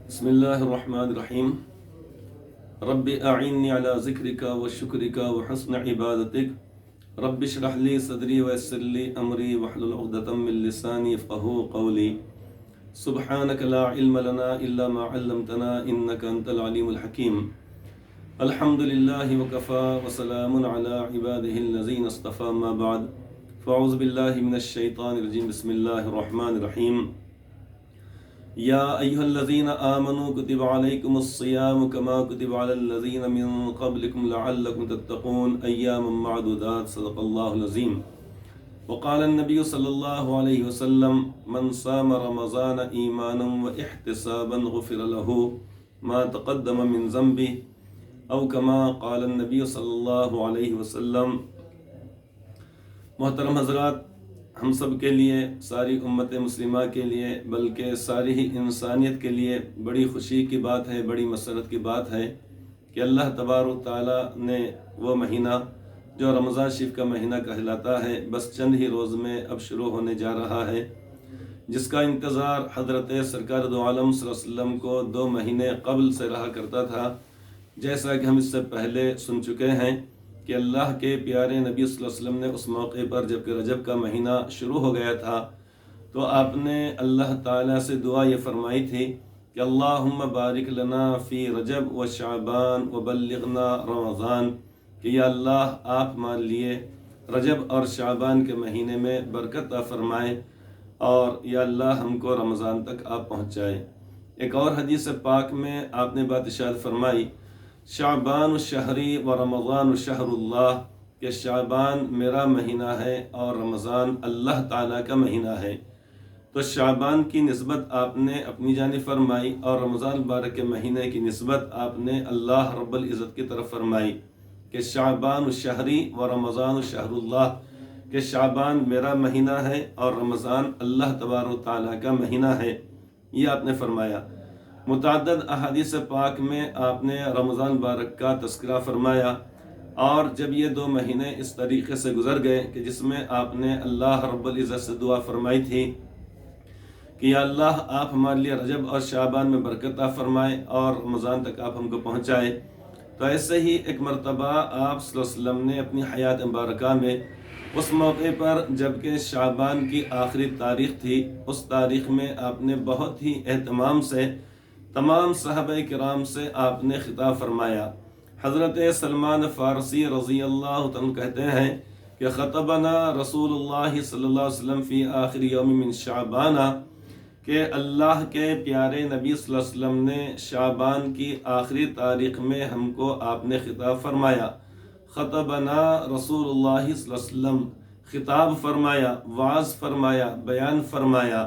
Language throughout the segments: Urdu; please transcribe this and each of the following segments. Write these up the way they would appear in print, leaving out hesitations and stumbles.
بسم اللہ الرحمن الرحیم رب اعنی علی ذکرک و شکرک و حسن عبادتک رب اشرح لی صدری ویسر لی امری واحلل عقدۃ من لسانی یفقهوا قولی سبحانک لا علم لنا الا ما علمتنا انک انت العلیم الحکیم الحمد للہ وکفی وسلام علی عباده الذین اصطفى ما بعد فاعوذ باللہ من الشیطان الرجیم بسم اللہ الرحمن الرحیم یا ایہا الذین آمنوا کتب علیکم الصیام کما کتب علی الذین من قبلکم لعلکم تتقون ایاما معدودات صدق اللہ العظیم وقال النبی صلی اللہ علیہ وسلم من صام رمضان ایمانا واحتسابا غفر له ما تقدم من ذنبه او کما قال النبی صلی اللہ علیہ وسلم۔ محترم حضرات، ہم سب کے لیے، ساری امت مسلمہ کے لیے، بلکہ ساری ہی انسانیت کے لیے بڑی خوشی کی بات ہے، بڑی مسرت کی بات ہے کہ اللہ تبارک و تعالیٰ نے وہ مہینہ جو رمضان شریف کا مہینہ کہلاتا ہے، بس چند ہی روز میں اب شروع ہونے جا رہا ہے، جس کا انتظار حضرت سرکار دو عالم صلی اللہ علیہ وسلم کو 2 مہینے قبل سے رہا کرتا تھا۔ جیسا کہ ہم اس سے پہلے سن چکے ہیں کہ اللہ کے پیارے نبی صلی اللہ علیہ وسلم نے اس موقع پر جب کہ رجب کا مہینہ شروع ہو گیا تھا تو آپ نے اللہ تعالیٰ سے دعا یہ فرمائی تھی کہ اللہم بارک لنا فی رجب و شعبان و بلغنا رمضان، کہ یا اللہ آپ ہمارے لیے رجب اور شعبان کے مہینے میں برکت عطا فرمائیں اور یا اللہ ہم کو رمضان تک آپ پہنچائیں۔ ایک اور حدیث پاک میں آپ نے بات ارشاد فرمائی، شعبان الشہری و رمضان الشہر اللہ، کہ شعبان میرا مہینہ ہے اور رمضان اللہ تعالیٰ کا مہینہ ہے۔ تو شعبان کی نسبت آپ نے اپنی جانب فرمائی اور رمضان مبارک کے مہینے کی نسبت آپ نے اللہ رب العزت کی طرف فرمائی کہ شعبان الشہری و رمضان الشہر اللہ، کہ شعبان میرا مہینہ ہے اور رمضان اللہ تبارک و تعالیٰ کا مہینہ ہے، یہ آپ نے فرمایا۔ متعدد احادیث پاک میں آپ نے رمضان مبارک کا تذکرہ فرمایا، اور جب یہ 2 مہینے اس طریقے سے گزر گئے کہ جس میں آپ نے اللہ رب العزت سے دعا فرمائی تھی کہ یا اللہ آپ ہمارے لیے رجب اور شعبان میں برکت عطا فرمائیں اور رمضان تک آپ ہم کو پہنچائیں، تو ایسے ہی ایک مرتبہ آپ صلی اللہ علیہ وسلم نے اپنی حیات مبارکہ میں اس موقع پر جب کہ شعبان کی آخری تاریخ تھی، اس تاریخ میں آپ نے بہت ہی اہتمام سے تمام صحابہ کرام سے آپ نے خطاب فرمایا۔ حضرت سلمان فارسی رضی اللہ عنہ کہتے ہیں کہ خطبنا رسول اللہ صلی اللہ علیہ وسلم فی آخر یوم من شعبان، کہ اللہ کے پیارے نبی صلی اللہ علیہ وسلم نے شعبان کی آخری تاریخ میں ہم کو آپ نے خطاب فرمایا۔ خطبنا رسول اللہ صلی اللہ علیہ وسلم، خطاب فرمایا، وعظ فرمایا، بیان فرمایا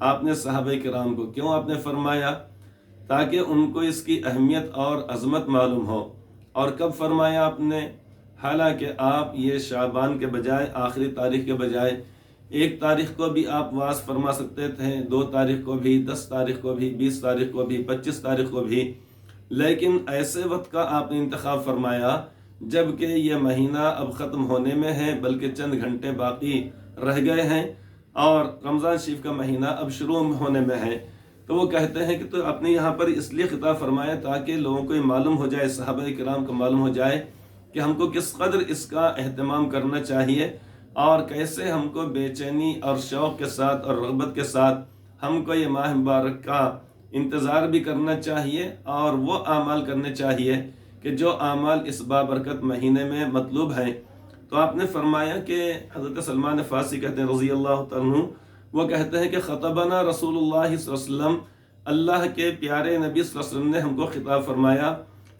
آپ نے صحابہ کرام کو۔ کیوں آپ نے فرمایا؟ تاکہ ان کو اس کی اہمیت اور عظمت معلوم ہو۔ اور کب فرمایا آپ نے؟ حالانکہ آپ یہ شعبان کے بجائے، آخری تاریخ کے بجائے 1 تاریخ کو بھی آپ وعظ فرما سکتے تھے، 2 تاریخ کو بھی، 10 تاریخ کو بھی، 20 تاریخ کو بھی، 25 تاریخ کو بھی، لیکن ایسے وقت کا آپ نے انتخاب فرمایا جب کہ یہ مہینہ اب ختم ہونے میں ہے، بلکہ چند گھنٹے باقی رہ گئے ہیں اور رمضان شریف کا مہینہ اب شروع ہونے میں ہے۔ تو وہ کہتے ہیں کہ تو آپ نے یہاں پر اس لیے خطاب فرمایا تاکہ لوگوں کو یہ معلوم ہو جائے، صحابہ کرام کو معلوم ہو جائے کہ ہم کو کس قدر اس کا اہتمام کرنا چاہیے اور کیسے ہم کو بے چینی اور شوق کے ساتھ اور رغبت کے ساتھ ہم کو یہ ماہ مبارک کا انتظار بھی کرنا چاہیے اور وہ اعمال کرنے چاہیے کہ جو اعمال اس بابرکت مہینے میں مطلوب ہیں۔ تو آپ نے فرمایا کہ حضرت سلمان فارسی کہتے ہیں رضی اللہ عنہ، وہ کہتے ہیں کہ خطبنا رسول اللہ صلی اللہ علیہ وسلم، اللہ کے پیارے نبی صلی اللہ علیہ وسلم نے ہم کو خطاب فرمایا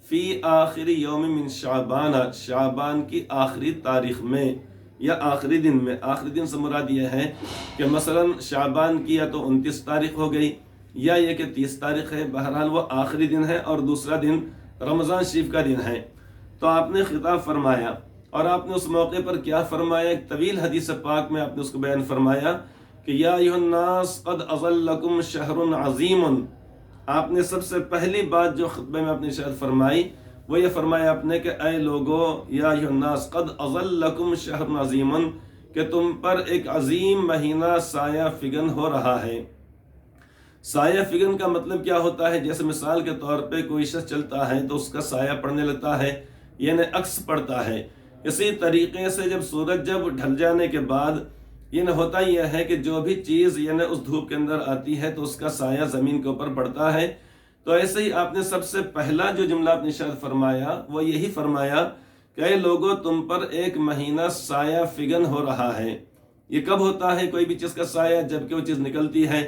فی آخر یوم من شعبان، شعبان کی آخری تاریخ میں یا آخری دن میں۔ آخری دن سے مراد یہ ہے کہ مثلا شعبان کی یا تو 29 تاریخ ہو گئی یا یہ کہ 30 تاریخ ہے، بہرحال وہ آخری دن ہے اور دوسرا دن رمضان شریف کا دن ہے۔ تو آپ نے خطاب فرمایا اور آپ نے اس موقع پر کیا فرمایا؟ ایک طویل حدیث پاک میں آپ نے اس کو بیان فرمایا کہ یا ایھا الناس قد اظلکم شہر عظیم۔ آپ نے سب سے پہلی بات جو خطبے میں آپ نے ارشاد فرمائی وہ یہ فرمایا آپ نے کہ اے لوگو، یا ایھا الناس قد اظلکم شہر عظیم، کہ تم پر ایک عظیم مہینہ سایہ فگن ہو رہا ہے۔ سایہ فگن کا مطلب کیا ہوتا ہے؟ جیسے مثال کے طور پہ کوئی شخص چلتا ہے تو اس کا سایہ پڑنے لگتا ہے، یعنی عکس پڑتا ہے۔ اسی طریقے سے جب سورج ڈھل جانے کے بعد ہوتا یہ ہے کہ جو بھی چیز اس دھوپ کے اندر آتی ہے تو اس کا سایہ زمین کے اوپر پڑتا ہے۔ تو ایسے ہی آپ نے سب سے پہلا جو جملہ آپ نے ارشاد فرمایا وہ یہی فرمایا کہ اے لوگو تم پر ایک مہینہ سایہ فگن ہو رہا ہے۔ یہ کب ہوتا ہے کوئی بھی چیز کا سایہ؟ جب کہ وہ چیز نکلتی ہے۔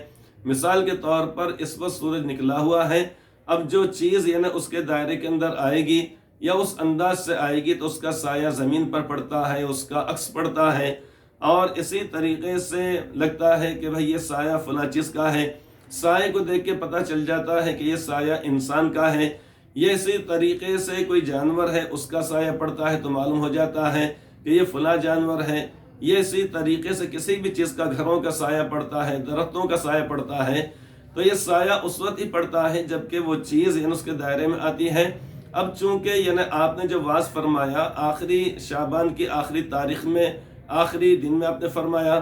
مثال کے طور پر اس وقت سورج نکلا ہوا ہے، اب جو چیز اس کے دائرے کے اندر آئے گی یا اس انداز سے آئے گی تو اس کا سایہ زمین پر پڑتا ہے، اس کا عکس پڑتا ہے، اور اسی طریقے سے لگتا ہے کہ بھئی یہ سایہ فلاں چیز کا ہے۔ سائے کو دیکھ کے پتہ چل جاتا ہے کہ یہ سایہ انسان کا ہے۔ یہ اسی طریقے سے کوئی جانور ہے، اس کا سایہ پڑتا ہے تو معلوم ہو جاتا ہے کہ یہ فلاں جانور ہے۔ یہ اسی طریقے سے کسی بھی چیز کا، گھروں کا سایہ پڑتا ہے، درختوں کا سایہ پڑتا ہے، تو یہ سایہ اس وقت ہی پڑتا ہے جب کہ وہ چیز اس کے دائرے میں آتی ہے۔ اب چونکہ آپ نے جو واعظ فرمایا آخری شعبان کی آخری تاریخ میں، آخری دن میں آپ نے فرمایا،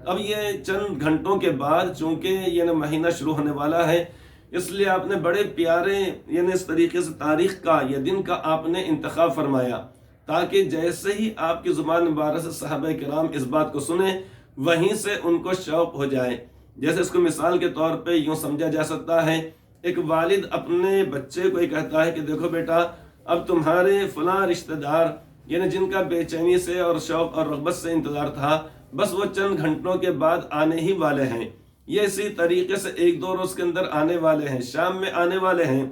اب یہ چند گھنٹوں کے بعد چونکہ مہینہ شروع ہونے والا ہے، اس لیے آپ نے بڑے پیارے اس طریقے سے تاریخ کا یا دن کا آپ نے انتخاب فرمایا، تاکہ جیسے ہی آپ کی زبان مبارک سے صحابہ کرام اس بات کو سنیں وہیں سے ان کو شوق ہو جائے۔ جیسے اس کو مثال کے طور پہ یوں سمجھا جا سکتا ہے، ایک والد اپنے بچے کو یہ کہتا ہے کہ دیکھو بیٹا، اب تمہارے فلاں رشتہ دار جن کا بے چینی سے اور شوق اور رغبت سے انتظار تھا، بس وہ چند گھنٹوں کے بعد آنے ہی والے ہیں۔ یہ اسی طریقے سے ایک دو روز کے اندر آنے والے ہیں، شام میں آنے والے ہیں۔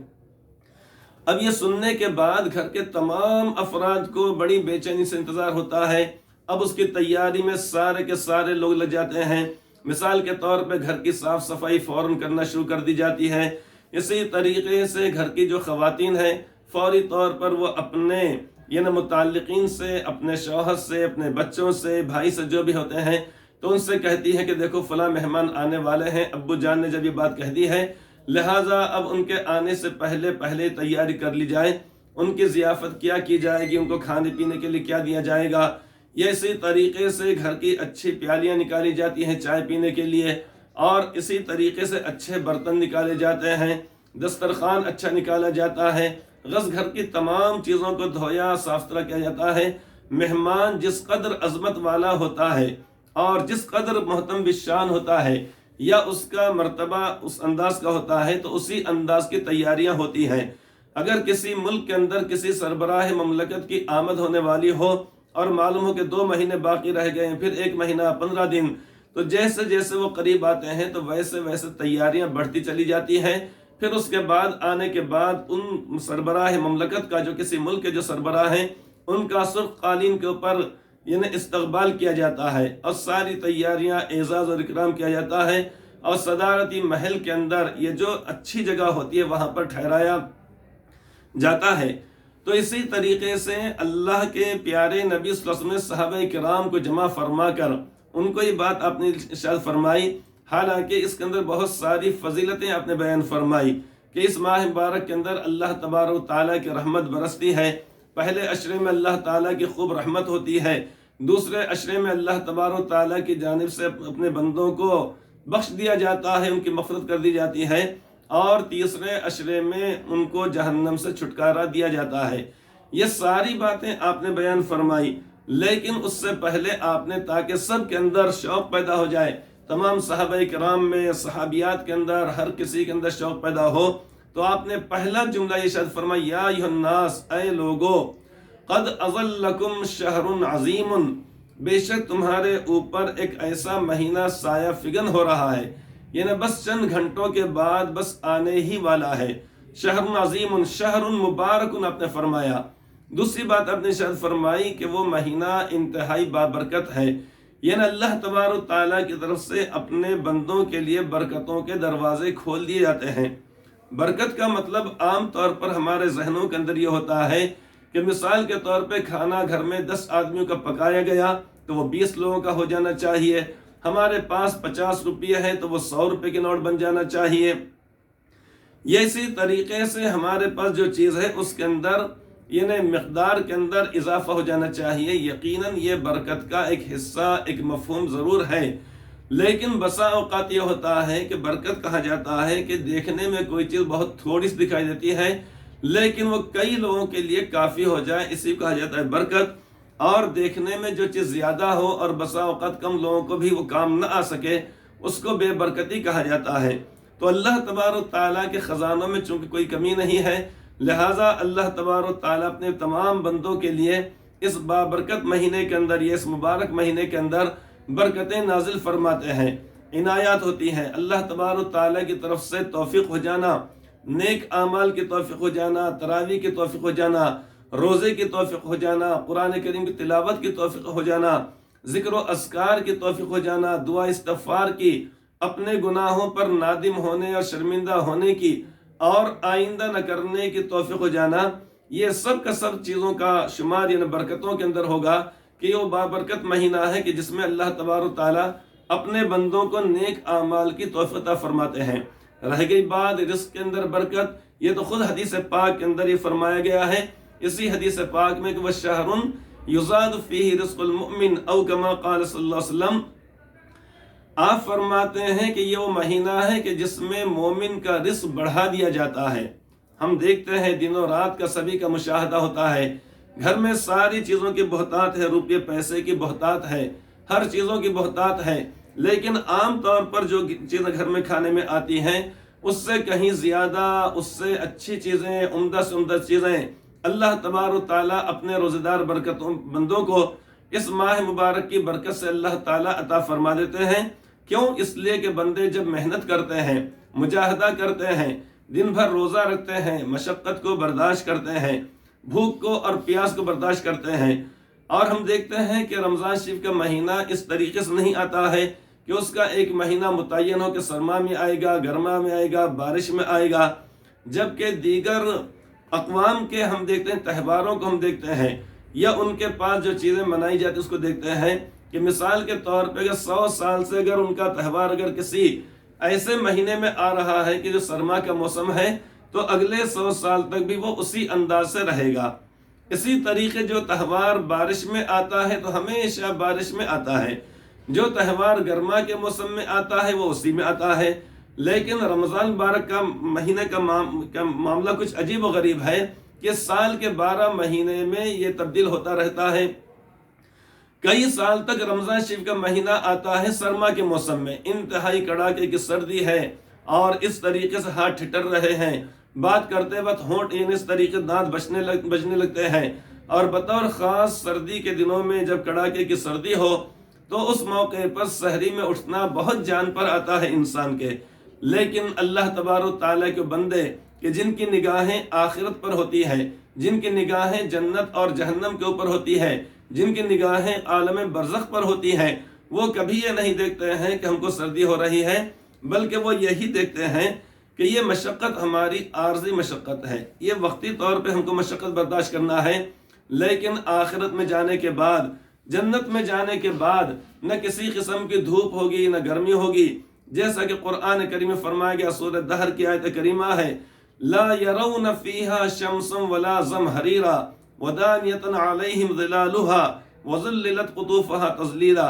اب یہ سننے کے بعد گھر کے تمام افراد کو بڑی بے چینی سے انتظار ہوتا ہے۔ اب اس کی تیاری میں سارے کے سارے لوگ لگ جاتے ہیں۔ مثال کے طور پہ گھر کی صاف صفائی فوراً کرنا شروع کر دی جاتی ہے۔ اسی طریقے سے گھر کی جو خواتین ہیں فوری طور پر وہ اپنے متعلقین سے، اپنے شوہر سے، اپنے بچوں سے، بھائی سے جو بھی ہوتے ہیں تو ان سے کہتی ہے کہ دیکھو فلاں مہمان آنے والے ہیں، ابو جان نے جب یہ بات کہہ دی ہے لہٰذا اب ان کے آنے سے پہلے تیاری کر لی جائے، ان کی ضیافت کیا کی جائے گی، ان کو کھانے پینے کے لیے کیا دیا جائے گا۔ یہ اسی طریقے سے گھر کی اچھی پیالیاں نکالی جاتی ہیں چائے پینے کے لیے، اور اسی طریقے سے اچھے برتن نکالے جاتے ہیں، دسترخوان اچھا نکالا جاتا ہے، غز گھر کی تمام چیزوں کو دھویا صاف ستھرا کیا جاتا ہے۔ مہمان جس قدر عظمت والا ہوتا ہے اور جس قدر محترم بالشان ہوتا ہے یا اس کا مرتبہ اس انداز کا ہوتا ہے تو اسی انداز کی تیاریاں ہوتی ہیں۔ اگر کسی ملک کے اندر کسی سربراہ مملکت کی آمد ہونے والی ہو اور معلوم ہو کہ 2 مہینے باقی رہ گئے ہیں، پھر 1 مہینہ 15 دن، تو جیسے جیسے وہ قریب آتے ہیں تو ویسے ویسے تیاریاں بڑھتی چلی جاتی ہیں۔ پھر اس کے بعد آنے کے بعد ان سربراہ مملکت کا، جو کسی ملک کے جو سربراہ ہیں، ان کا سرخ قالین کے اوپر استقبال کیا جاتا ہے اور ساری تیاریاں اعزاز اور اکرام کیا جاتا ہے، اور صدارتی محل کے اندر یہ جو اچھی جگہ ہوتی ہے وہاں پر ٹھہرایا جاتا ہے۔ تو اسی طریقے سے اللہ کے پیارے نبی صلی اللہ علیہ وسلم نے صحابہ کرام کو جمع فرما کر ان کو یہ بات آپ نے ارشاد فرمائی، حالانکہ اس کے اندر بہت ساری فضیلتیں آپ نے بیان فرمائی کہ اس ماہ مبارک کے اندر اللہ تبارک و تعالیٰ کی رحمت برستی ہے۔ پہلے عشرے میں اللہ تعالیٰ کی خوب رحمت ہوتی ہے، دوسرے عشرے میں اللہ تبارک و تعالیٰ کی جانب سے اپنے بندوں کو بخش دیا جاتا ہے، ان کی مغفرت کر دی جاتی ہے، اور تیسرے عشرے میں ان کو جہنم سے چھٹکارا دیا جاتا ہے۔ یہ ساری باتیں آپ نے بیان فرمائی، لیکن اس سے پہلے آپ نے، تاکہ سب کے اندر شوق پیدا ہو جائے، تمام صحابہ کرام میں، صحابیات کے اندر، ہر کسی کے اندر شوق پیدا ہو، تو آپ نے پہلا جملہ یہ ارشاد فرمایا، یا ایھا الناس، اے لوگو، قد اظلکم شہر عظیم، بے شک تمہارے اوپر ایک ایسا مہینہ سایہ فگن ہو رہا ہے، بس چند گھنٹوں کے بعد بس آنے ہی والا ہے۔ شہر عظیم، شہر مبارک آپ نے فرمایا۔ دوسری بات آپ نے ارشاد فرمائی کہ وہ مہینہ انتہائی بابرکت ہے، اللہ تبارک و تعالیٰ کی طرف سے اپنے بندوں کے لیے برکتوں کے دروازے کھول دیے جاتے ہیں۔ برکت کا مطلب عام طور پر ہمارے ذہنوں کے اندر یہ ہوتا ہے کہ مثال کے طور پہ کھانا گھر میں 10 آدمیوں کا پکایا گیا تو وہ 20 لوگوں کا ہو جانا چاہیے، ہمارے پاس 50 روپیہ ہے تو وہ 100 روپے کے نوٹ بن جانا چاہیے۔ یہ اسی طریقے سے ہمارے پاس جو چیز ہے اس کے اندر مقدار کے اندر اضافہ ہو جانا چاہیے۔ یقیناً یہ برکت کا ایک حصہ، ایک مفہوم ضرور ہے، لیکن بسا اوقات یہ ہوتا ہے کہ برکت کہا جاتا ہے کہ دیکھنے میں کوئی چیز بہت تھوڑی سی دکھائی دیتی ہے لیکن وہ کئی لوگوں کے لیے کافی ہو جائے، اسی کو کہا جاتا ہے برکت۔ اور دیکھنے میں جو چیز زیادہ ہو اور بسا اوقات کم لوگوں کو بھی وہ کام نہ آ سکے، اس کو بے برکتی کہا جاتا ہے۔ تو اللہ تبارک و تعالیٰ کے خزانوں میں چونکہ کوئی کمی نہیں ہے، لہٰذا اللہ تبارک و تعالیٰ اپنے تمام بندوں کے لیے اس بابرکت مہینے کے اندر، یہ اس مبارک مہینے کے اندر برکتیں نازل فرماتے ہیں، عنایات ہوتی ہیں۔ اللہ تبارک و تعالیٰ کی طرف سے توفیق ہو جانا، نیک اعمال کی توفیق ہو جانا، تراویح کی توفیق ہو جانا، روزے کی توفیق ہو جانا، قرآن کریم کی تلاوت کی توفیق ہو جانا، ذکر و اذکار کی توفیق ہو جانا، دعا استغفار کی، اپنے گناہوں پر نادم ہونے اور شرمندہ ہونے کی اور آئندہ نہ کرنے کی توفیق ہو جانا، یہ سب کا سب چیزوں کا شمار یعنی برکتوں کے اندر ہوگا کہ یہ بابرکت مہینہ ہے کہ جس میں اللہ تبارک و تعالیٰ اپنے بندوں کو نیک اعمال کی توفیق عطا فرماتے ہیں۔ رہ گئی بات رزق کے اندر برکت، یہ تو خود حدیث پاک کے اندر یہ فرمایا گیا ہے، اسی حدیث پاک میں کہ وَشَهْرٌ يُزَادُ فِيهِ رِزْقُ الْمُؤْمِنِ او كما قال صلی اللہ علیہ وسلم، آپ فرماتے ہیں کہ یہ وہ مہینہ ہے کہ جس میں مومن کا رزق بڑھا دیا جاتا ہے۔ ہم دیکھتے ہیں دنوں رات کا سبھی کا مشاہدہ ہوتا ہے، گھر میں ساری چیزوں کی بہتات ہے، روپے پیسے کی بہتات ہے، ہر چیزوں کی بہتات ہے، لیکن عام طور پر جو چیزیں گھر میں کھانے میں آتی ہیں اس سے کہیں زیادہ، اس سے اچھی چیزیں، عمدہ سے عمدہ چیزیں اللہ تبارک و تعالیٰ اپنے روزہ دار برکتوں بندوں کو اس ماہ مبارک کی برکت سے اللہ تعالیٰ عطا فرما دیتے ہیں۔ کیوں؟ اس لیے کہ بندے جب محنت کرتے ہیں، مجاہدہ کرتے ہیں، دن بھر روزہ رکھتے ہیں، مشقت کو برداشت کرتے ہیں، بھوک کو اور پیاس کو برداشت کرتے ہیں، اور ہم دیکھتے ہیں کہ رمضان شریف کا مہینہ اس طریقے سے نہیں آتا ہے کہ اس کا ایک مہینہ متعین ہو کہ سرما میں آئے گا، گرما میں آئے گا، بارش میں آئے گا، جبکہ دیگر اقوام کے ہم دیکھتے ہیں تہواروں کو ہم دیکھتے ہیں یا ان کے پاس جو چیزیں منائی جاتی اس کو دیکھتے ہیں کہ مثال کے طور پہ 100 سال سے اگر ان کا تہوار اگر کسی ایسے مہینے میں آ رہا ہے کہ جو سرما کا موسم ہے تو اگلے 100 سال تک بھی وہ اسی انداز سے رہے گا۔ اسی طریقے جو تہوار بارش میں آتا ہے تو ہمیشہ بارش میں آتا ہے، جو تہوار گرما کے موسم میں آتا ہے وہ اسی میں آتا ہے۔ لیکن رمضان مبارک کا مہینے کا معاملہ کچھ عجیب و غریب ہے کہ سال کے 12 مہینے میں یہ تبدیل ہوتا رہتا ہے۔ کئی سال تک رمضان شریف کا مہینہ آتا ہے سرما کے موسم میں، انتہائی کڑاکے کی سردی ہے اور اس طریقے سے ہاتھ ٹھٹر رہے ہیں، بات کرتے وقت ہونٹ اس طریقے دانت بجنے لگتے ہیں، اور بطور خاص سردی کے دنوں میں جب کڑاکے کی سردی ہو تو اس موقع پر سحری میں اٹھنا بہت جان پر آتا ہے انسان کے۔ لیکن اللہ تبارک تعالیٰ کے بندے کہ جن کی نگاہیں آخرت پر ہوتی ہے، جن کی نگاہیں جنت اور جہنم کے اوپر ہوتی ہے، جن کی نگاہیں عالم برزخ پر ہوتی ہیں، وہ کبھی یہ نہیں دیکھتے ہیں کہ ہم کو سردی ہو رہی ہے، بلکہ وہ یہی دیکھتے ہیں کہ یہ مشقت ہماری عارضی مشقت ہے، یہ وقتی طور پہ ہم کو مشقت برداشت کرنا ہے، لیکن آخرت میں جانے کے بعد، جنت میں جانے کے بعد نہ کسی قسم کی دھوپ ہوگی نہ گرمی ہوگی، جیسا کہ قرآن کریم میں فرمایا گیا، سورہ دہر کی آیت کریمہ ہے، لا يرون فيها شمسا ولا زمهريرا ودانية عليهم ظلالها وظللت قطوفها تظليلا۔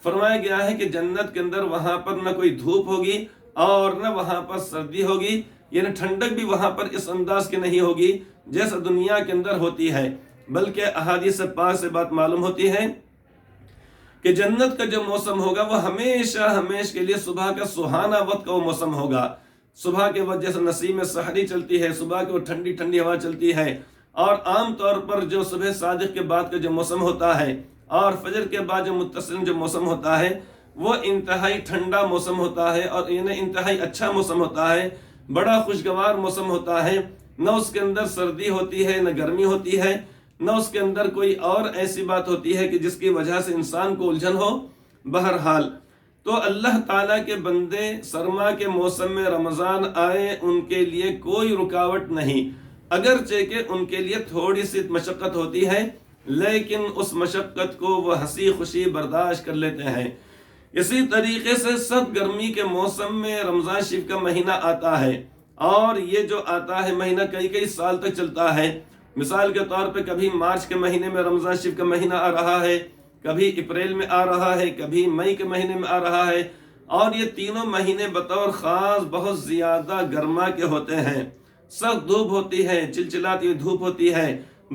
فرمایا گیا ہے کہ جنت کے اندر وہاں پر نہ کوئی دھوپ ہوگی اور نہ وہاں پر سردی ہوگی، یعنی ٹھنڈک بھی وہاں پر اس انداز کی نہیں ہوگی جیسا دنیا کے اندر ہوتی ہے، بلکہ احادیث پاک سے بات معلوم ہوتی ہے کہ جنت کا جو موسم ہوگا وہ ہمیشہ کے لیے صبح کا سہانا وقت کا وہ موسم ہوگا۔ صبح کے وقت جیسے نسیم سحری چلتی ہے، صبح کے وقت ٹھنڈی ٹھنڈی ہوا چلتی ہے، اور عام طور پر جو صبح صادق کے بعد کا جو موسم ہوتا ہے اور فجر کے بعد جو متصل جو موسم ہوتا ہے وہ انتہائی ٹھنڈا موسم ہوتا ہے، اور انہیں انتہائی اچھا موسم ہوتا ہے، بڑا خوشگوار موسم ہوتا ہے، نہ اس کے اندر سردی ہوتی ہے نہ گرمی ہوتی ہے، نہ اس کے اندر کوئی اور ایسی بات ہوتی ہے کہ جس کی وجہ سے انسان کو الجھن ہو۔ بہرحال تو اللہ تعالیٰ کے بندے سرما کے موسم میں رمضان آئے ان کے لیے کوئی رکاوٹ نہیں، اگرچہ کہ ان کے لیے تھوڑی سی مشقت ہوتی ہے، لیکن اس مشقت کو وہ ہنسی خوشی برداشت کر لیتے ہیں۔ اسی طریقے سے سخت گرمی کے موسم میں رمضان شریف کا مہینہ آتا ہے، اور یہ جو آتا ہے مہینہ کئی سال تک چلتا ہے۔ مثال کے طور پہ کبھی مارچ کے مہینے میں رمضان شریف کا مہینہ آ رہا ہے، کبھی اپریل میں آ رہا ہے، کبھی مئی کے مہینے میں آ رہا ہے، اور یہ تینوں مہینے بطور خاص بہت زیادہ گرما کے ہوتے ہیں، سخت دھوپ ہوتی ہے، چلچلاتی ہوئی دھوپ ہوتی ہے،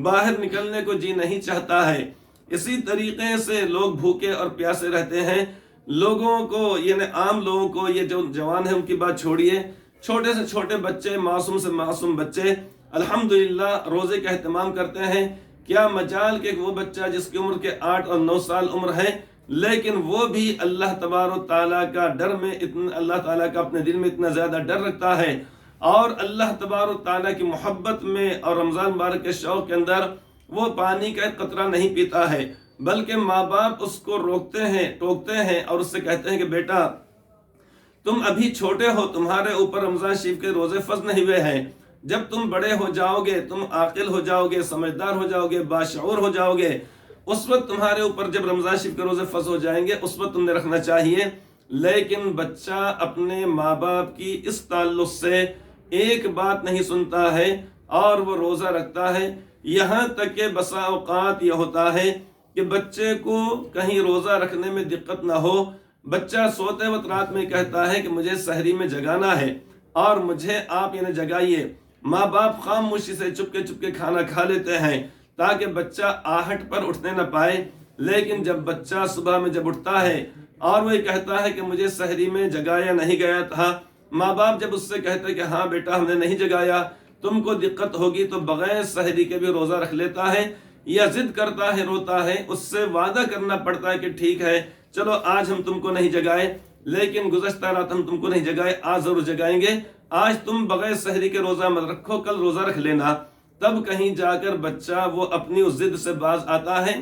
باہر نکلنے کو جی نہیں چاہتا ہے۔ اسی طریقے سے لوگ بھوکے اور پیاسے رہتے ہیں۔ لوگوں کو یعنی عام لوگوں کو، یہ جو جوان ہیں ان کی بات چھوڑیے، چھوٹے سے چھوٹے بچے، معصوم سے معصوم بچے الحمدللہ روزے کا اہتمام کرتے ہیں۔ کیا مجال کہ وہ بچہ جس کی عمر کے 8 اور 9 سال عمر ہے، لیکن وہ بھی اللہ تبارک و تعالیٰ کا ڈر میں اللہ تعالیٰ کا اپنے دل میں اتنا زیادہ ڈر رکھتا ہے، اور اللہ تبارک و تعالیٰ کی محبت میں اور رمضان مبارک کے شوق کے اندر وہ پانی کا ایک قطرہ نہیں پیتا ہے، بلکہ ماں باپ اس کو روکتے ہیں، ٹوکتے ہیں اور اس سے کہتے ہیں کہ بیٹا تم ابھی چھوٹے ہو، تمہارے اوپر رمضان شریف کے روزے فرض نہیں ہوئے ہیں، جب تم بڑے ہو جاؤ گے، تم عاقل ہو جاؤ گے، سمجھدار ہو جاؤ گے، باشعور ہو جاؤ گے، اس وقت تمہارے اوپر جب رمضان شریف کے روزے فرض ہو جائیں گے، اس وقت تم نے رکھنا چاہیے۔ لیکن بچہ اپنے ماں باپ کی اس تعلق سے ایک بات نہیں سنتا ہے اور وہ روزہ رکھتا ہے، یہاں تک کہ بسا اوقات یہ ہوتا ہے کہ بچے کو کہیں روزہ رکھنے میں دقت نہ ہو، بچہ سوتے وقت رات میں کہتا ہے کہ مجھے سحری میں جگانا ہے اور مجھے آپ جگائیے۔ ماں باپ خاموشی سے چپکے کھانا کھا لیتے ہیں تاکہ بچہ آہٹ پر اٹھنے نہ پائے، لیکن جب بچہ صبح میں جب اٹھتا ہے اور وہ کہتا ہے کہ مجھے سحری میں جگایا نہیں گیا تھا، ماں باپ جب اس سے کہتے ہیں کہ ہاں بیٹا ہم نے نہیں جگایا، تم کو دقت ہوگی، تو بغیر سحری کے بھی روزہ رکھ لیتا ہے، یا ضد کرتا ہے، روتا ہے، اس سے وعدہ کرنا پڑتا ہے کہ ٹھیک ہے چلو آج ہم تم کو نہیں جگائے، لیکن گزشتہ رات ہم تم کو نہیں جگائے، آج ضرور جگائیں گے، آج تم بغیر سحری کے روزہ مت رکھو، کل روزہ رکھ لینا۔ تب کہیں جا کر بچہ وہ اپنی اس ضد سے باز آتا ہے،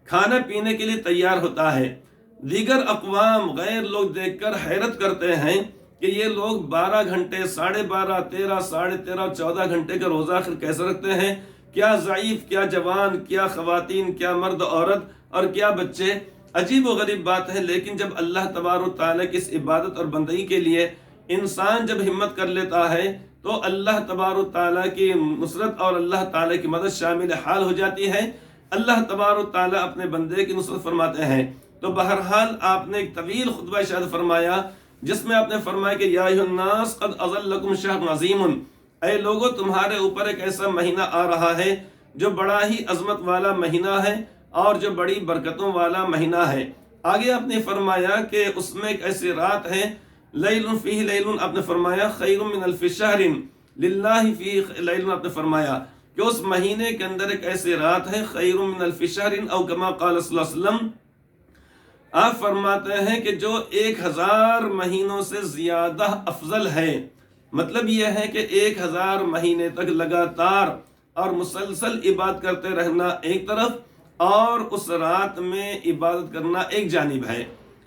کھانا پینے کے لیے تیار ہوتا ہے۔ دیگر اقوام، غیر لوگ دیکھ کر حیرت کرتے ہیں کہ یہ لوگ 12 گھنٹے، 12.5، 13، 13.5، 14 گھنٹے کا روزہ آخر کیسے رکھتے ہیں؟ کیا ضعیف، کیا جوان، کیا خواتین، کیا مرد عورت اور کیا بچے؟ عجیب و غریب بات ہے، لیکن جب اللہ تبارک و تعالیٰ کی اس عبادت اور بندگی کے لیے انسان جب ہمت کر لیتا ہے تو اللہ تبارک و تعالیٰ کی نصرت اور اللہ تعالیٰ کی مدد شامل حال ہو جاتی ہے۔ اللہ تبارک و تعالیٰ اپنے بندے کی نصرت فرماتے ہیں۔ تو بہرحال آپ نے ایک طویل خطبہ ارشاد فرمایا جس میں آپ نے فرمایا کہ یا ایھا الناس قد اظلکم شہر عظیم، اے لوگو تمہارے اوپر ایک ایسا مہینہ آ رہا ہے جو بڑا ہی عظمت والا مہینہ ہے اور جو بڑی برکتوں والا مہینہ ہے۔ آگے آپ نے فرمایا کہ اس میں ایک ایسی رات ہے، لیل فیہ لیل، آپ نے فرمایا خیر من الف شہر للہ فیہ لیل، آپ نے فرمایا کہ اس مہینے کے اندر ایک ایسی رات ہے خیر من الف شہر، او کما قال صلی اللہ علیہ وسلم، آپ فرماتے ہیں کہ جو 1000 مہینوں سے زیادہ افضل ہے۔ مطلب یہ ہے کہ 1000 مہینے تک لگاتار اور مسلسل عبادت کرتے رہنا ایک طرف، اور اس رات میں عبادت کرنا ایک جانب ہے،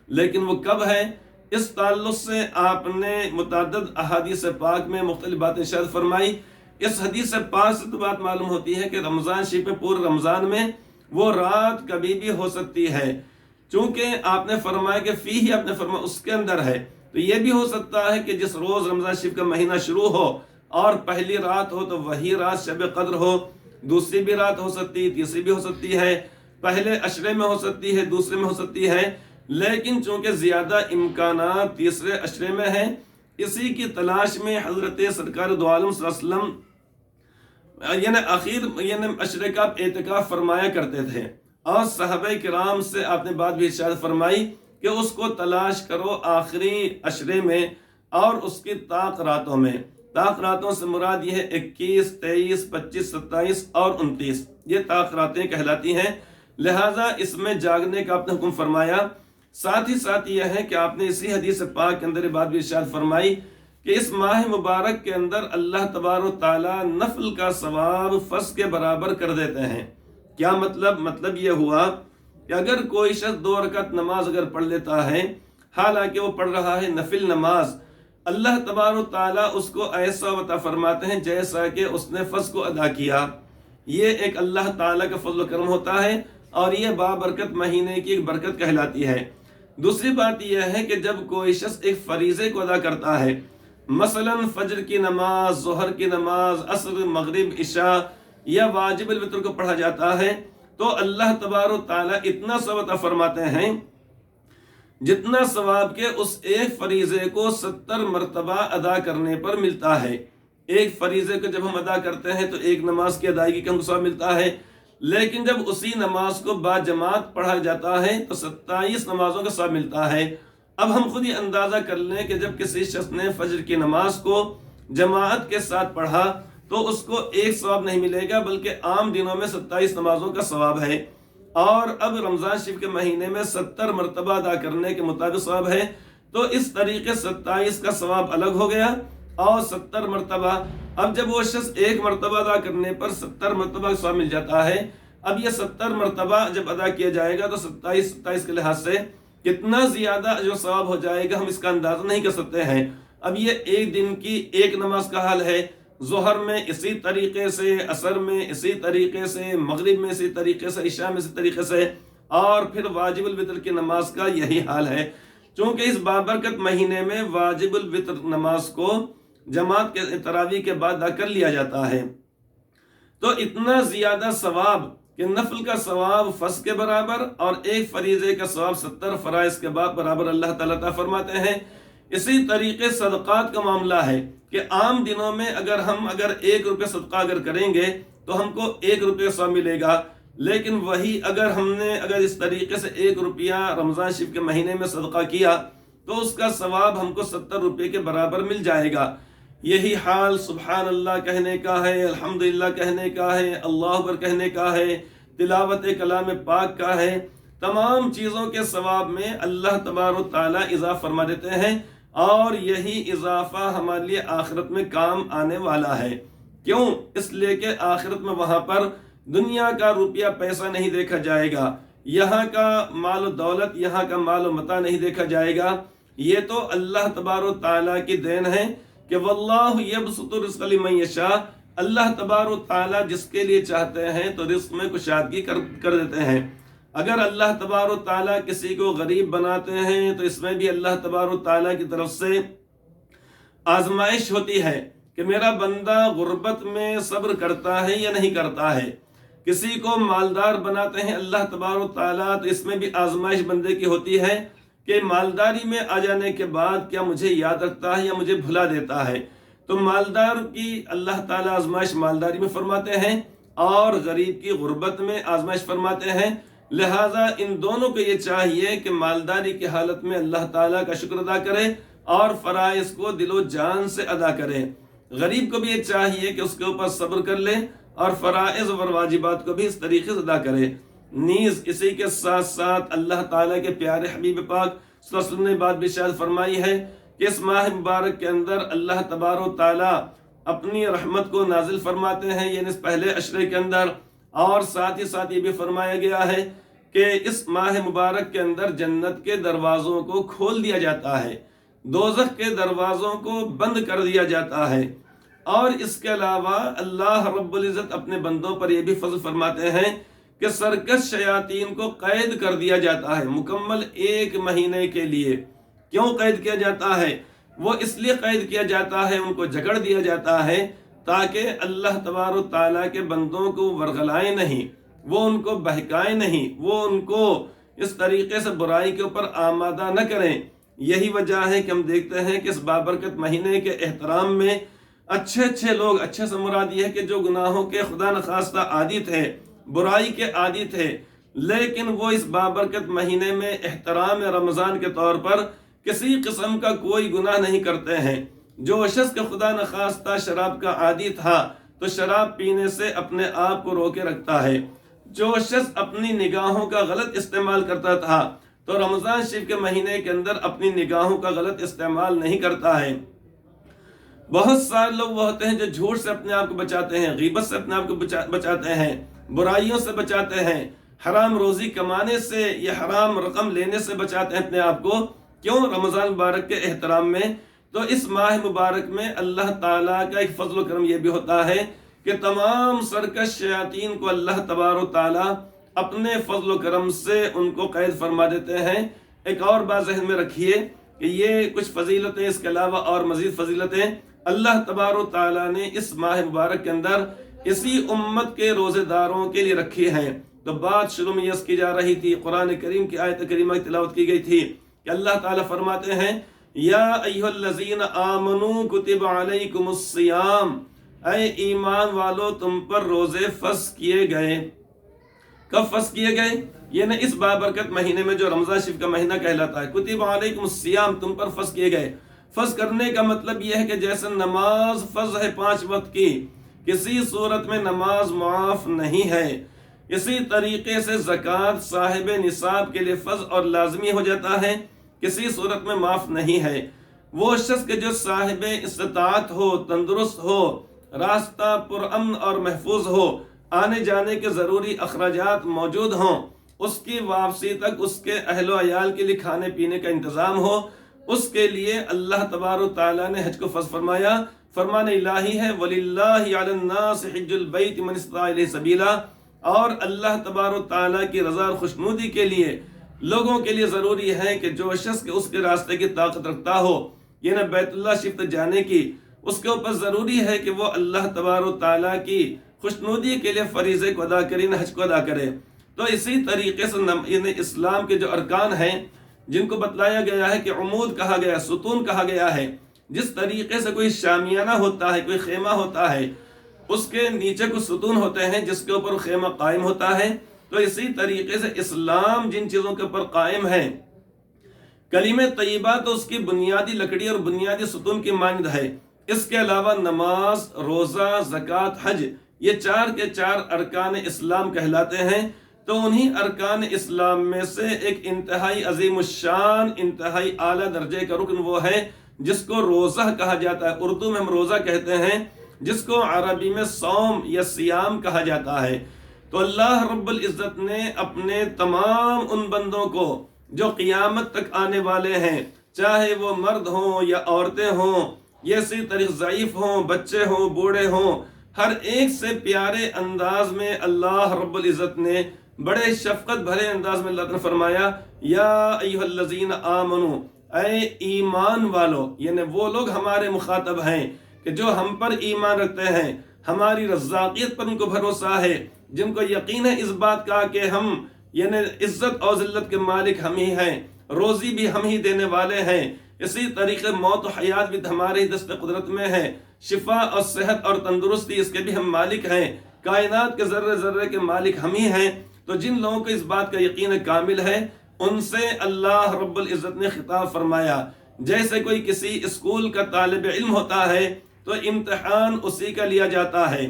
لیکن وہ کب ہے؟ اس تعلق سے آپ نے متعدد احادیث پاک میں مختلف باتیں ارشاد فرمائی۔ اس حدیث پاک سے تو بات معلوم ہوتی ہے کہ رمضان شریف میں، پورے رمضان میں وہ رات کبھی بھی ہو سکتی ہے، چونکہ آپ نے فرمایا کہ فیہ، آپ نے فرمایا اس کے اندر ہے، تو یہ بھی ہو سکتا ہے کہ جس روز رمضان شریف کا مہینہ شروع ہو اور پہلی رات ہو تو وہی رات شب قدر ہو، دوسری بھی رات ہو سکتی ہے، تیسری بھی ہو سکتی ہے، پہلے عشرے میں ہو سکتی ہے، دوسرے میں ہو سکتی ہے، لیکن چونکہ زیادہ امکانات تیسرے عشرے میں ہیں، اسی کی تلاش میں حضرت سرکار دو عالم صلی اللہ علیہ وسلم آخر عشرے کا اعتکاف فرمایا کرتے تھے، اور صحابہ کرام سے آپ نے بات بھی ارشاد فرمائی کہ اس کو تلاش کرو آخری عشرے میں اور اس کی طاق راتوں میں۔ طاق راتوں سے مراد یہ ہے 21، 23، 25، 27 اور 29، یہ طاق راتیں کہلاتی ہیں، لہٰذا اس میں جاگنے کا آپ نے حکم فرمایا۔ ساتھ ہی ساتھ یہ ہے کہ آپ نے اسی حدیث پاک کے اندر بات بھی ارشاد فرمائی کہ اس ماہ مبارک کے اندر اللہ تبارک و تعالیٰ نفل کا ثواب فرض کے برابر کر دیتے ہیں۔ کیا مطلب؟ مطلب یہ ہوا کہ اگر کوئی شخص 2 رکعت نماز اگر پڑھ لیتا ہے، حالانکہ وہ پڑھ رہا ہے نفل نماز، اللہ تبارک و تعالیٰ اس کو ایسا عطا فرماتے ہیں جیسا کہ اس نے فرض کو ادا کیا۔ یہ ایک اللہ تعالیٰ کا فضل و کرم ہوتا ہے، اور یہ بابرکت مہینے کی ایک برکت کہلاتی ہے۔ دوسری بات یہ ہے کہ جب کوئی شخص ایک فریضے کو ادا کرتا ہے، مثلا فجر کی نماز، ظہر کی نماز، عصر، مغرب، عشاء یا واجب الوتر کو پڑھا جاتا ہے، تو اللہ تبارک و تعالیٰ اتنا ثواب عطا فرماتے ہیں جتنا ثواب کے اس ایک فریضے کو 70 مرتبہ ادا کرنے پر ملتا ہے۔ ایک فریضے کو جب ہم ادا کرتے ہیں تو ایک نماز کی ادائیگی کا ہم کو ثواب ملتا ہے، لیکن جب اسی نماز کو با جماعت پڑھا جاتا ہے تو 27 نمازوں کا ثواب ملتا ہے۔ اب ہم خود ہی اندازہ کر لیں کہ جب کسی شخص نے فجر کی نماز کو جماعت کے ساتھ پڑھا تو اس کو ایک ثواب نہیں ملے گا، بلکہ عام دنوں میں 27 نمازوں کا ثواب ہے، اور اب رمضان شریف کے مہینے میں 70 مرتبہ ادا کرنے کے مطابق ثواب ہے، تو اس طریقے 27 کا ثواب الگ ہو گیا اور 70 مرتبہ۔ اب جب وہ شخص ایک مرتبہ ادا کرنے پر 70 مرتبہ ثواب مل جاتا ہے، اب یہ 70 مرتبہ جب ادا کیا جائے گا تو 27 کے لحاظ سے کتنا زیادہ جو ثواب ہو جائے گا ہم اس کا اندازہ نہیں کر سکتے ہیں۔ اب یہ ایک دن کی ایک نماز کا حال ہے، ظہر میں اسی طریقے سے، عصر میں اسی طریقے سے، مغرب میں اسی طریقے سے، عشاء میں اسی طریقے سے، اور پھر واجب الوتر کی نماز کا یہی حال ہے۔ چونکہ اس بابرکت مہینے میں واجب الوتر نماز کو جماعت کے تراویح کے بعد ادا کر لیا جاتا ہے، تو اتنا زیادہ ثواب کہ نفل کا ثواب فرض کے برابر اور ایک فریضے کا ثواب 70 فرائض کے بعد برابر اللہ تعالیٰ تعالیٰ فرماتے ہیں۔ اسی طریقے صدقات کا معاملہ ہے کہ عام دنوں میں اگر 1 روپے صدقہ اگر کریں گے تو ہم کو 1 روپے ثواب ملے گا، لیکن وہی اگر اس طریقے سے 1 روپیہ رمضان شریف کے مہینے میں صدقہ کیا تو اس کا ثواب ہم کو 70 روپے کے برابر مل جائے گا۔ یہی حال سبحان اللہ کہنے کا ہے، الحمدللہ کہنے کا ہے، اللہ اکبر کہنے کا ہے، تلاوت کلام پاک کا ہے، تمام چیزوں کے ثواب میں اللہ تبارک و تعالیٰ اضافہ فرما دیتے ہیں، اور یہی اضافہ ہمارے لیے آخرت میں کام آنے والا ہے۔ کیوں؟ اس لیے کہ آخرت میں وہاں پر دنیا کا روپیہ پیسہ نہیں دیکھا جائے گا، یہاں کا مال و دولت، یہاں کا مال و متاع نہیں دیکھا جائے گا، یہ تو اللہ تبارک و تعالیٰ کی دین ہے کہ واللہ یبسط الرزق لمن یشاء، اللہ تبارک و تعالیٰ جس کے لیے چاہتے ہیں تو رزق میں کشادگی کر دیتے ہیں۔ اگر اللہ تبارک و تعالیٰ کسی کو غریب بناتے ہیں تو اس میں بھی اللہ تبارک و تعالیٰ کی طرف سے آزمائش ہوتی ہے کہ میرا بندہ غربت میں صبر کرتا ہے یا نہیں کرتا ہے۔ کسی کو مالدار بناتے ہیں اللہ تبارک و تعالیٰ تو اس میں بھی آزمائش بندے کی ہوتی ہے کہ مالداری میں آ جانے کے بعد کیا مجھے یاد رکھتا ہے یا مجھے بھلا دیتا ہے۔ تو مالدار کی اللہ تعالیٰ آزمائش مالداری میں فرماتے ہیں اور غریب کی غربت میں آزمائش فرماتے ہیں، لہٰذا ان دونوں کو یہ چاہیے کہ مالداری کی حالت میں اللہ تعالیٰ کا شکر ادا کرے اور فرائض کو دل و جان سے ادا کرے۔ غریب کو بھی یہ چاہیے کہ اس کے اوپر صبر کر لے اور فرائض اور واجبات کو بھی اس طریقے سے ادا کرے۔ نیز اسی کے ساتھ ساتھ اللہ تعالیٰ کے پیارے حبیب پاک صلی اللہ علیہ وسلم نے بات بھی شاید فرمائی ہے کہ اس ماہ مبارک کے اندر اللہ تبارک و تعالیٰ اپنی رحمت کو نازل فرماتے ہیں، یعنی اس پہلے عشرے کے اندر، اور ساتھ ہی ساتھ یہ بھی فرمایا گیا ہے کہ اس ماہ مبارک کے اندر جنت کے دروازوں کو کھول دیا جاتا ہے، دوزخ کے دروازوں کو بند کر دیا جاتا ہے، اور اس کے علاوہ اللہ رب العزت اپنے بندوں پر یہ بھی فضل فرماتے ہیں کہ سرکش شیاطین کو قید کر دیا جاتا ہے مکمل 1 مہینے کے لیے۔ کیوں قید کیا جاتا ہے؟ وہ اس لیے قید کیا جاتا ہے، ان کو جکڑ دیا جاتا ہے تاکہ اللہ تبارک و تعالیٰ کے بندوں کو ورغلائیں نہیں، وہ ان کو بہکائیں نہیں، وہ ان کو اس طریقے سے برائی کے اوپر آمادہ نہ کریں۔ یہی وجہ ہے کہ ہم دیکھتے ہیں کہ اس بابرکت مہینے کے احترام میں اچھے لوگ، اچھے سے مراد یہ ہے کہ جو گناہوں کے خدا نخواستہ عادی تھے، برائی کے عادی تھے، لیکن وہ اس بابرکت مہینے میں احترام رمضان کے طور پر کسی قسم کا کوئی گناہ نہیں کرتے ہیں۔ جو شخص کے خدا نخواستہ شراب کا عادی تھا تو شراب پینے سے اپنے آپ کو روکے رکھتا ہے۔ جو شخص اپنی نگاہوں کا غلط استعمال کرتا تھا تو رمضان شریف کے مہینے کے اندر اپنی نگاہوں کا غلط استعمال نہیں کرتا ہے۔ بہت سارے لوگ وہ ہوتے ہیں جو جھوٹ سے اپنے آپ کو بچاتے ہیں، غیبت سے اپنے آپ کو بچاتے ہیں، برائیوں سے بچاتے ہیں، حرام روزی کمانے سے یا حرام رقم لینے سے بچاتے ہیں اپنے آپ کو۔ کیوں؟ رمضان مبارک کے احترام میں۔ تو اس ماہ مبارک میں اللہ تعالیٰ کا ایک فضل و کرم یہ بھی ہوتا ہے کہ تمام سرکش شیاطین کو اللہ تبارک و تعالیٰ اپنے فضل و کرم سے ان کو قید فرما دیتے ہیں۔ ایک اور بات ذہن میں رکھیے کہ یہ کچھ فضیلتیں، اس کے علاوہ اور مزید فضیلتیں اللہ تبارک و تعالیٰ نے اس ماہ مبارک کے اندر اسی امت کے روزے داروں کے لیے رکھی ہیں۔ تو بات شروع میں یس کی جا رہی تھی، قرآن کریم کی آیت کریمہ کی تلاوت کی گئی تھی، کہ اللہ تعالیٰ فرماتے ہیں یا ایھا الذین آمنوا کتب علیکم الصیام، اے ایمان والو تم پر روزے فرض کیے گئے۔ کب فرض کیے گئے؟ یعنی اس بابرکت مہینے میں جو رمضان شریف کا مہینہ کہلاتا ہے، کتب علیکم الصیام، تم پر فرض کیے گئے۔ فرض کرنے کا مطلب یہ ہے کہ جیسے نماز فرض ہے 5 وقت کی، کسی صورت میں نماز معاف نہیں ہے، اسی طریقے سے زکوٰۃ صاحب نصاب کے لیے فرض اور لازمی ہو جاتا ہے، کسی صورت میں معاف نہیں ہے۔ وہ شخص کے جو صاحب استطاعت ہو، تندرست ہو، راستہ پرامن اور محفوظ ہو، آنے جانے کے ضروری اخراجات موجود ہوں، اس کی واپسی تک اس کے اہل و عیال کے لیے کھانے پینے کا انتظام ہو، اس کے لیے اللہ تبارک و تعالیٰ نے حج کو فرض فرمایا۔ فرمان الہی ہے وَلِلَّهِ عَلَى النَّاسِ حِجُّ الْبَيْتِ مَنِ اسْتَطَاعَ إِلَيْهِ سَبِيلًا، اور اللہ تبارک و تعالیٰ کی رضا اور خوشنودی کے لیے لوگوں کے لیے ضروری ہے کہ جو شخص کے اس کے راستے کی طاقت رکھتا ہو، یعنی بیت اللہ شریف تک جانے کی، اس کے اوپر ضروری ہے کہ وہ اللہ تبارک و تعالیٰ کی خوشنودی کے لیے فریضے کو ادا کرے، حج کو ادا کرے۔ تو اسی طریقے سے یعنی اسلام کے جو ارکان ہیں جن کو بتلایا گیا ہے کہ عمود کہا گیا، ستون کہا گیا ہے، جس طریقے سے کوئی شامیانہ ہوتا ہے، کوئی خیمہ ہوتا ہے، اس کے نیچے کچھ ستون ہوتے ہیں جس کے اوپر خیمہ قائم ہوتا ہے، تو اسی طریقے سے اسلام جن چیزوں کے اوپر قائم ہے، کلمہ طیبہ تو اس کی بنیادی لکڑی اور بنیادی ستون کی مانند ہے۔ اس کے علاوہ نماز، روزہ، زکوٰۃ، حج، یہ 4 کے 4 ارکان اسلام کہلاتے ہیں۔ تو انہی ارکان اسلام میں سے ایک انتہائی عظیم الشان، انتہائی اعلیٰ درجے کا رکن وہ ہے جس کو روزہ کہا جاتا ہے۔ اردو میں ہم روزہ کہتے ہیں، جس کو عربی میں صوم یا سیام کہا جاتا ہے۔ تو اللہ رب العزت نے اپنے تمام ان بندوں کو جو قیامت تک آنے والے ہیں، چاہے وہ مرد ہوں یا عورتیں ہوں، یا اسی طریق ضعیف ہوں، بچے ہوں، بوڑھے ہوں، ہر ایک سے پیارے انداز میں اللہ رب العزت نے بڑے شفقت بھرے انداز میں اللہ نے فرمایا یا ایھا الذین آمنو، اے ایمان والو، یعنی وہ لوگ ہمارے مخاطب ہیں کہ جو ہم پر ایمان رکھتے ہیں، ہماری رزاقیت پر ان کو بھروسہ ہے، جن کو یقین ہے اس بات کا کہ ہم یعنی عزت اور ذلت کے مالک ہم ہی ہیں، روزی بھی ہم ہی دینے والے ہیں، اسی طریقے موت و حیات بھی ہمارے دست قدرت میں ہے، شفا اور صحت اور تندرستی اس کے بھی ہم مالک ہیں، کائنات کے ذرے ذرے کے مالک ہم ہی ہیں۔ تو جن لوگوں کو اس بات کا یقین کامل ہے، ان سے اللہ رب العزت نے خطاب فرمایا جیسے کوئی کسی اسکول کا طالب علم ہوتا ہے تو امتحان اسی کا لیا جاتا ہے،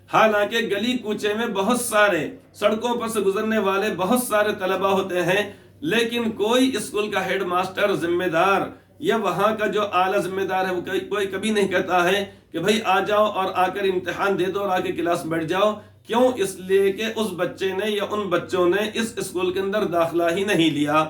حالانکہ گلی کوچے میں بہت سارے سڑکوں پر سے گزرنے والے بہت سارے طلبہ ہوتے ہیں، لیکن کوئی اسکول کا ہیڈ ماسٹر، ذمہ دار یا وہاں کا جو اعلیٰ ذمہ دار ہے، وہ کوئی کبھی نہیں کہتا ہے کہ بھائی آ جاؤ اور آ کر امتحان دے دو اور آ کے کلاس میں بیٹھ جاؤ۔ کیوں؟ اس لیے کہ اس بچے نے یا ان بچوں نے اس اسکول کے اندر داخلہ ہی نہیں لیا۔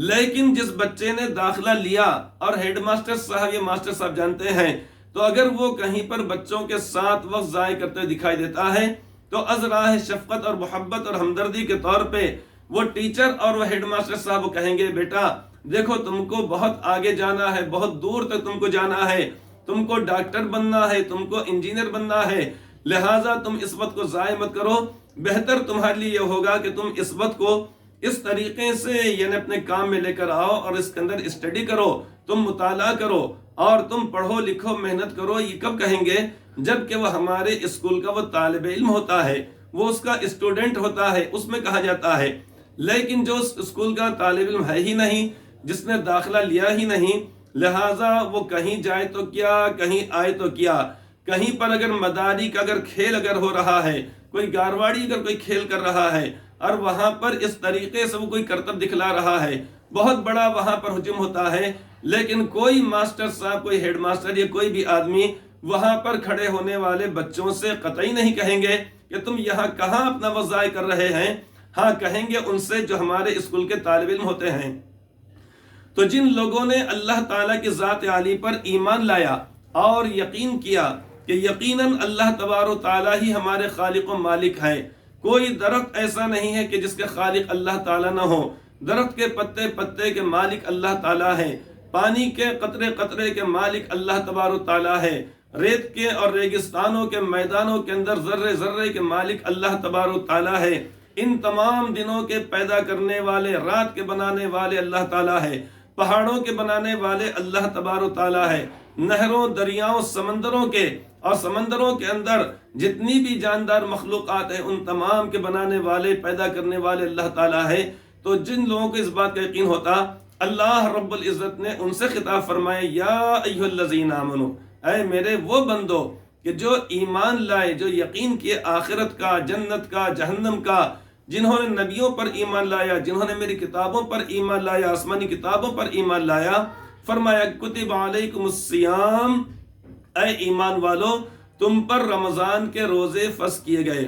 لیکن جس بچے نے داخلہ لیا اور ہیڈ ماسٹر صاحب یا ماسٹر صاحب جانتے ہیں، تو اگر وہ کہیں پر بچوں کے ساتھ وقت ضائع کرتے دکھائی دیتا ہے تو از راہ شفقت اور محبت اور ہمدردی کے طور پہ وہ ٹیچر اور وہ ہیڈ ماسٹر صاحب وہ کہیں گے بیٹا دیکھو تم کو بہت آگے جانا ہے، بہت دور تک تم کو جانا ہے، تم کو ڈاکٹر بننا ہے، تم کو انجینئر بننا ہے، لہٰذا تم اس وقت کو ضائع مت کرو، بہتر تمہارے لیے یہ ہوگا کہ تم اس وقت کو اس طریقے سے یعنی اپنے کام میں لے کر آؤ اور اس کے اندر اسٹڈی کرو، تم مطالعہ کرو اور تم پڑھو لکھو محنت کرو۔ یہ کب کہیں گے؟ جبکہ وہ ہمارے اسکول کا وہ طالب علم ہوتا ہے، وہ اس کا اسٹوڈنٹ ہوتا ہے، اس میں کہا جاتا ہے۔ لیکن جو اس اسکول کا طالب علم ہے ہی نہیں، جس نے داخلہ لیا ہی نہیں، لہٰذا وہ کہیں جائے تو کیا، کہیں آئے تو کیا، کہیں پر اگر مداری کا اگر کھیل اگر ہو رہا ہے، کوئی گارواڑی اگر کوئی کھیل کر رہا ہے اور وہاں پر اس طریقے سے وہ کوئی کرتب دکھلا رہا ہے، بہت بڑا وہاں پر ہجوم ہوتا ہے، لیکن کوئی ماسٹر صاحب، کوئی ہیڈ ماسٹر یا کوئی بھی آدمی وہاں پر کھڑے ہونے والے بچوں سے قطعی نہیں کہیں گے کہ تم یہاں کہاں اپنا وقت ضائع کر رہے ہیں۔ ہاں کہیں گے ان سے جو ہمارے اسکول کے طالب علم ہوتے ہیں۔ تو جن لوگوں نے اللہ تعالیٰ کی ذات عالی پر ایمان لایا اور یقین کیا کہ یقیناً اللہ تبارک و تعالیٰ ہی ہمارے خالق و مالک ہے، کوئی درخت ایسا نہیں ہے کہ جس کے خالق اللہ تعالیٰ نہ ہو، درخت کے پتے پتے کے مالک اللہ تعالیٰ ہے، پانی کے قطرے قطرے کے مالک اللہ تبارک و تعالیٰ ہے، ریت کے اور ریگستانوں کے میدانوں کے اندر ذرے ذرے کے مالک اللہ تبارک و تعالیٰ ہے، ان تمام دنوں کے پیدا کرنے والے، رات کے بنانے والے اللہ تعالیٰ ہے، پہاڑوں کے بنانے والے اللہ تبارک و تعالیٰ ہے، نہروں، دریاؤں، سمندروں کے اور سمندروں کے اندر جتنی بھی جاندار مخلوقات ہیں ان تمام کے بنانے والے، پیدا کرنے والے اللہ تعالیٰ ہے۔ تو جن لوگوں کو اس بات کا یقین ہوتا، اللہ رب العزت نے ان سے خطاب فرمایا، یا ایھا الذین آمنو، اے میرے وہ بندو کہ جو ایمان لائے، جو یقین کیے آخرت کا، جنت کا، جہنم کا، جنہوں نے نبیوں پر ایمان لایا، جنہوں نے میری کتابوں پر ایمان لایا، آسمانی کتابوں پر ایمان لایا، فرمایا کتب علیکم الصیام، اے ایمان والو تم پر رمضان کے روزے فرض کیے گئے۔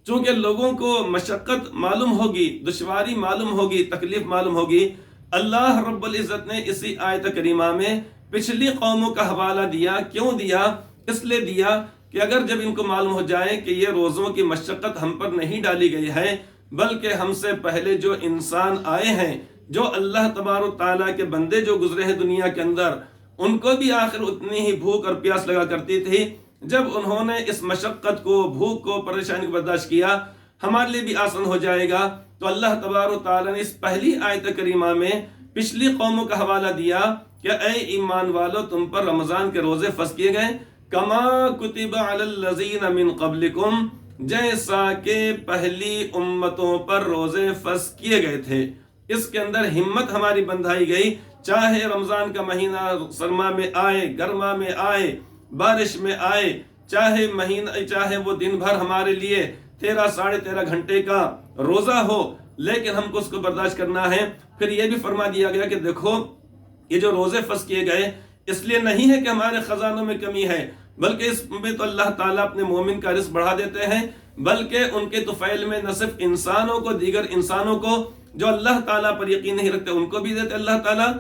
چونکہ لوگوں کو مشقت معلوم ہوگی، دشواری معلوم ہوگی، تکلیف معلوم ہوگی، اللہ رب العزت نے اسی آیت کریمہ میں پچھلی قوموں کا حوالہ دیا۔ کیوں دیا؟ اس لیے دیا کہ اگر جب ان کو معلوم ہو جائے کہ یہ روزوں کی مشقت ہم پر نہیں ڈالی گئی ہے، بلکہ ہم سے پہلے جو انسان آئے ہیں، جو اللہ تبارک تعالیٰ کے بندے جو گزرے ہیں دنیا کے اندر، ان کو بھی آخر اتنی ہی بھوک اور پیاس لگا کرتی تھی۔ جب انہوں نے اس مشقت کو، بھوک کو، پریشانی کو برداشت کیا، ہمارے لیے بھی آسان ہو جائے گا۔ تو اللہ تبارک تعالیٰ نے اس پہلی آیت کریمہ میں پچھلی قوموں کا حوالہ دیا کہ اے ایمان والو تم پر رمضان کے روزے فرض کیے گئے، کما کتب علی الذین من قبلکم، جیسا کہ پہلی امتوں پر روزے فرض کیے گئے تھے۔ اس کے اندر ہمت ہماری بندھائی گئی، چاہے رمضان کا مہینہ سرما میں آئے، گرما میں آئے، بارش میں آئے، چاہے وہ دن بھر ہمارے لیے 13-13.5 گھنٹے کا روزہ ہو، لیکن ہم کو اس کو برداشت کرنا ہے۔ پھر یہ بھی فرما دیا گیا کہ دیکھو یہ جو روزے فرض کیے گئے اس لیے نہیں ہے کہ ہمارے خزانوں میں کمی ہے، بلکہ اس میں تو اللہ تعالیٰ اپنے مومن کا رزق بڑھا دیتے ہیں، بلکہ ان کے طفیل میں نہ صرف انسانوں کو، دیگر انسانوں کو جو اللہ تعالیٰ پر یقین نہیں رکھتے ان کو بھی دیتے اللہ تعالیٰ،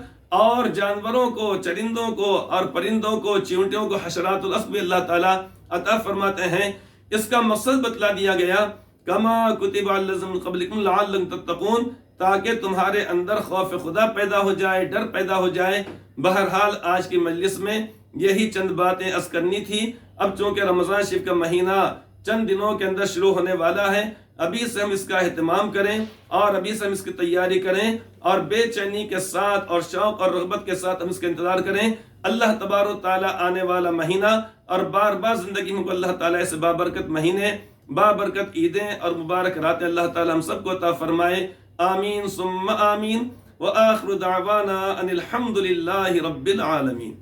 اور جانوروں کو، چرندوں کو اور پرندوں کو، چیونٹیوں کو، حشرات الارض بھی اللہ تعالیٰ عطا فرماتے ہیں۔ اس کا مقصد بتلا دیا گیا، کما کتب علی الذین من قبلکم لعلکم تتقون، تاکہ تمہارے اندر خوف خدا پیدا ہو جائے، ڈر پیدا ہو جائے۔ بہرحال آج کی مجلس میں یہی چند باتیں عرض کرنی تھی۔ اب چونکہ رمضان شریف کا مہینہ چند دنوں کے اندر شروع ہونے والا ہے، ابھی سے ہم اس کا اہتمام کریں اور ابھی سے ہم اس کی تیاری کریں اور بے چینی کے ساتھ اور شوق اور رغبت کے ساتھ ہم اس کا انتظار کریں۔ اللہ تبارک تعالیٰ آنے والا مہینہ اور بار بار زندگی میں اللہ تعالیٰ ایسے بابرکت مہینے، بابرکت عیدیں اور مبارک راتیں اللہ تعالیٰ ہم سب کو عطا فرمائے۔ آمین ثم آمین، وآخر دعوانا ان الحمد للہ رب العالمین۔